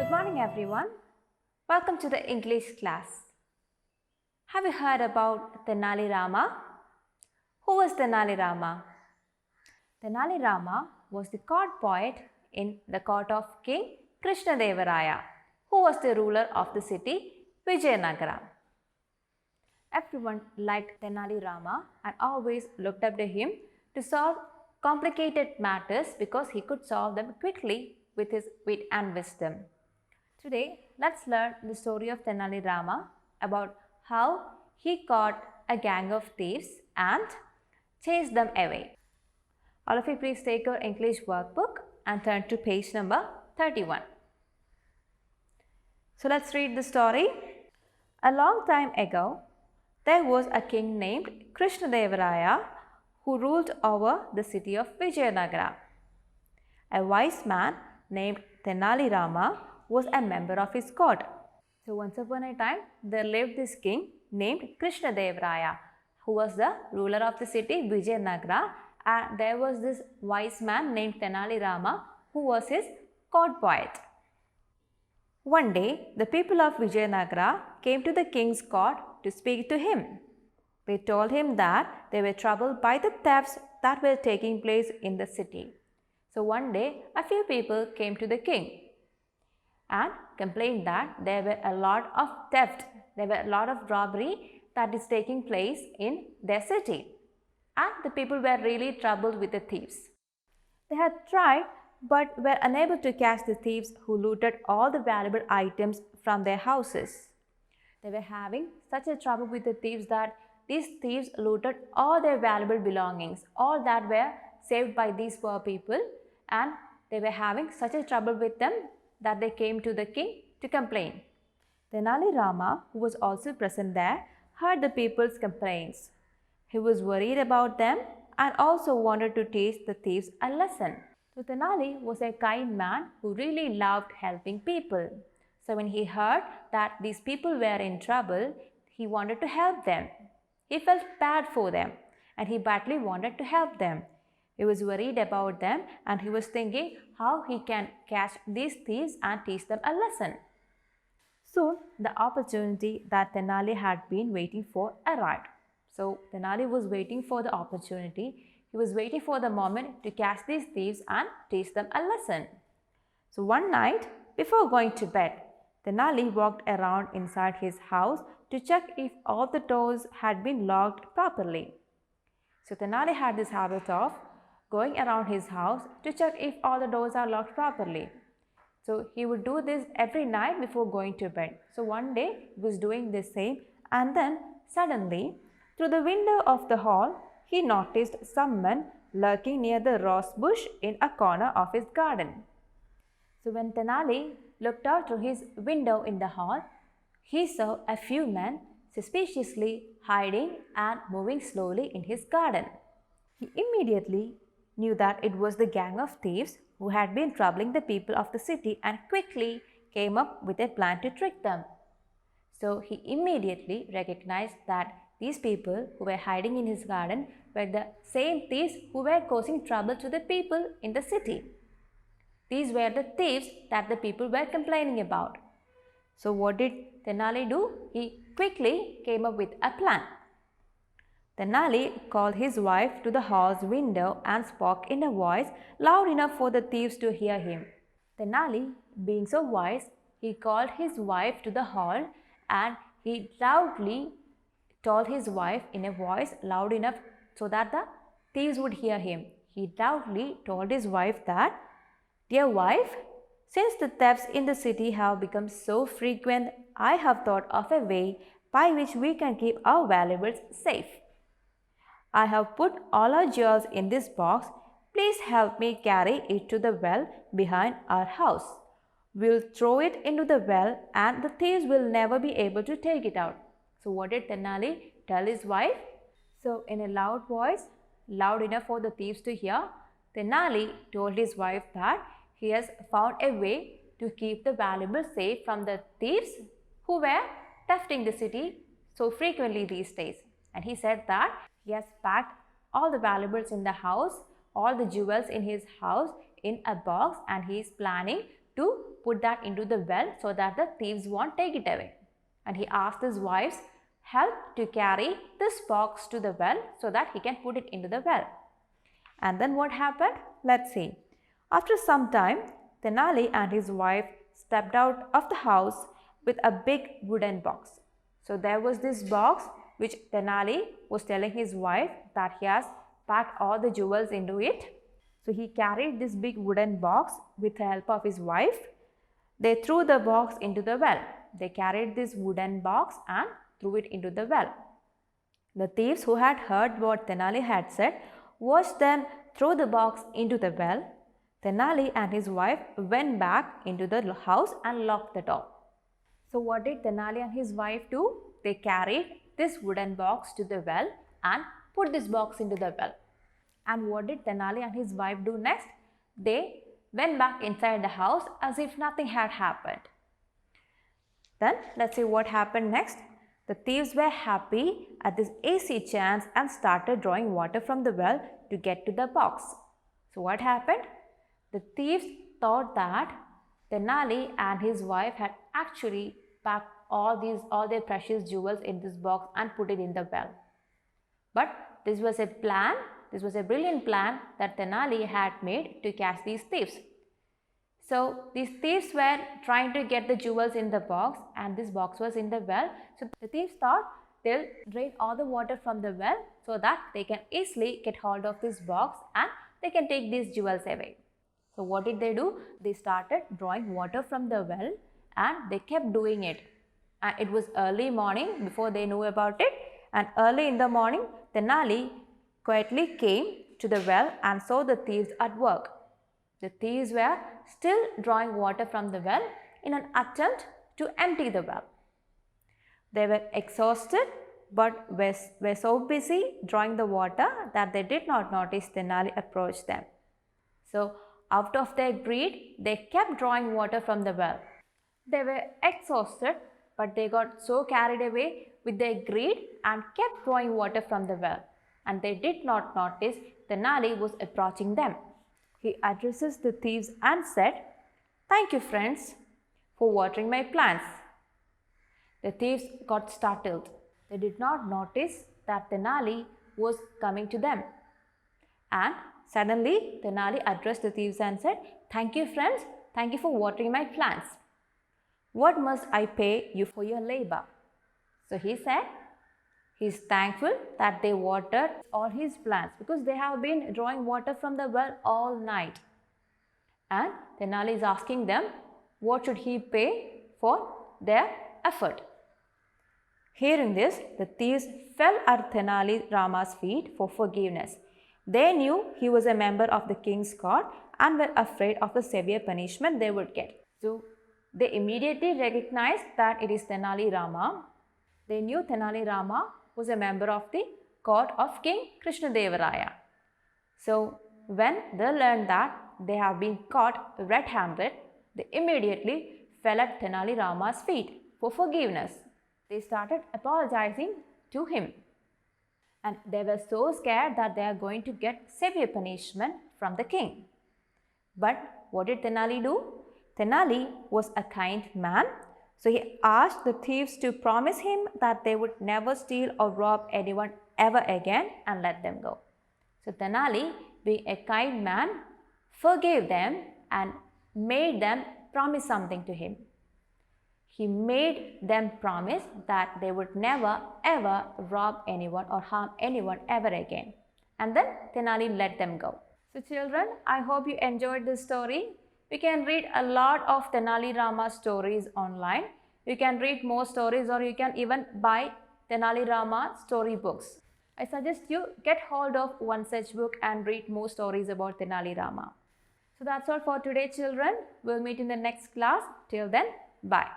Good morning everyone. Welcome to the English class. Have you heard about Tenali Rama? Who was Tenali Rama? Tenali Rama was the court poet in the court of King Krishnadevaraya, who was the ruler of the city Vijayanagara. Everyone liked Tenali Rama and always looked up to him to solve complicated matters because he could solve them quickly with his wit and wisdom. Today, let's learn the story of Tenali Rama about how he caught a gang of thieves and chased them away. All of you please take your English workbook and turn to page number 31. So let's read the story. A long time ago, there was a king named Krishnadevaraya who ruled over the city of Vijayanagara. A wise man named Tenali Rama was a member of his court. So once upon a time, there lived this king named Krishnadevaraya, who was the ruler of the city Vijayanagara, and there was this wise man named Tenali Rama who was his court poet. One day, the people of Vijayanagara came to the king's court to speak to him. They told him that they were troubled by the thefts that were taking place in the city. So one day, a few people came to the king and complained that there were a lot of theft, there were a lot of robbery that is taking place in their city. And the people were really troubled with the thieves. They had tried but were unable to catch the thieves who looted all the valuable items from their houses. They were having such a trouble with the thieves that these thieves looted all their valuable belongings, all that were saved by these poor people, and they were having such a trouble with them that they came to the king to complain. Tenali Rama, who was also present there, heard the people's complaints. He was worried about them and also wanted to teach the thieves a lesson. So Tenali was a kind man who really loved helping people. So when he heard that these people were in trouble, he wanted to help them. He felt bad for them and he badly wanted to help them. He was worried about them and he was thinking how he can catch these thieves and teach them a lesson. Soon, the opportunity that Tenali had been waiting for arrived. So Tenali was waiting for the opportunity. He was waiting for the moment to catch these thieves and teach them a lesson. So one night, before going to bed, Tenali walked around inside his house to check if all the doors had been locked properly. So Tenali had this habit of going around his house to check if all the doors are locked properly. So he would do this every night before going to bed. So one day he was doing the same, and then suddenly through the window of the hall he noticed someone lurking near the rose bush in a corner of his garden. So when Tenali looked out through his window in the hall, he saw a few men suspiciously hiding and moving slowly in his garden. He immediately knew that it was the gang of thieves who had been troubling the people of the city and quickly came up with a plan to trick them. So he immediately recognized that these people who were hiding in his garden were the same thieves who were causing trouble to the people in the city. These were the thieves that the people were complaining about. So what did Tenali do? He quickly came up with a plan. Tenali called his wife to the hall's window and spoke in a voice loud enough for the thieves to hear him. Tenali, being so wise, he called his wife to the hall and he loudly told his wife in a voice loud enough so that the thieves would hear him. He loudly told his wife that, "Dear wife, since the thefts in the city have become so frequent, I have thought of a way by which we can keep our valuables safe. I have put all our jewels in this box. Please help me carry it to the well behind our house. We'll throw it into the well and the thieves will never be able to take it out." So what did Tenali tell his wife? So in a loud voice, loud enough for the thieves to hear, Tenali told his wife that he has found a way to keep the valuables safe from the thieves who were thefting the city so frequently these days. And he said that he has packed all the valuables in the house, all the jewels in his house in a box, and he is planning to put that into the well so that the thieves won't take it away. And he asked his wife's help to carry this box to the well so that he can put it into the well. And then what happened? Let's see. After some time, Tenali and his wife stepped out of the house with a big wooden box. So there was this box which Tenali was telling his wife that he has packed all the jewels into it. So he carried this big wooden box with the help of his wife. They threw the box into the well. They carried this wooden box and threw it into the well. The thieves who had heard what Tenali had said watched them throw the box into the well. Tenali and his wife went back into the house and locked the door. So what did Tenali and his wife do? They carried this wooden box to the well and put this box into the well. And what did Tenali and his wife do next? They went back inside the house as if nothing had happened. Then let's see what happened next. The thieves were happy at this easy chance and started drawing water from the well to get to the box. So what happened? The thieves thought that Tenali and his wife had actually packed all their precious jewels in this box and put it in the well. But this was a plan, this was a brilliant plan that Tenali had made to catch these thieves. So these thieves were trying to get the jewels in the box and this box was in the well. So the thieves thought they'll drain all the water from the well so that they can easily get hold of this box and they can take these jewels away. So what did they do? They started drawing water from the well and they kept doing it. And it was early morning before they knew about it, and early in the morning Tenali quietly came to the well and saw the thieves at work. The thieves were still drawing water from the well in an attempt to empty the well. They were exhausted but were so busy drawing the water that they did not notice Tenali approach them. So out of their greed, they kept drawing water from the well. They were exhausted but they got so carried away with their greed and kept drawing water from the well. And they did not notice Tenali was approaching them. He addresses the thieves and said, "Thank you, friends, for watering my plants." The thieves got startled. They did not notice that Tenali was coming to them. And suddenly, Tenali addressed the thieves and said, "Thank you, friends, thank you for watering my plants. What must I pay you for your labor?" So he said, he is thankful that they watered all his plants because they have been drawing water from the well all night. And Tenali is asking them what should he pay for their effort. Hearing this, the thieves fell at Tenali Rama's feet for forgiveness. They knew he was a member of the king's court and were afraid of the severe punishment they would get. So they immediately recognized that it is Tenali Rama. They knew Tenali Rama was a member of the court of King Krishnadevaraya. So when they learned that they have been caught red-handed, they immediately fell at Tenali Rama's feet for forgiveness. They started apologizing to him. And they were so scared that they are going to get severe punishment from the king. But what did Tenali do? Tenali was a kind man. So he asked the thieves to promise him that they would never steal or rob anyone ever again and let them go. So Tenali, being a kind man, forgave them and made them promise something to him. He made them promise that they would never ever rob anyone or harm anyone ever again. And then Tenali let them go. So children, I hope you enjoyed this story. You can read a lot of Tenali Rama stories online. You can read more stories or you can even buy Tenali Rama story books. I suggest you get hold of one such book and read more stories about Tenali Rama. So that's all for today children. We'll meet in the next class. Till then, bye.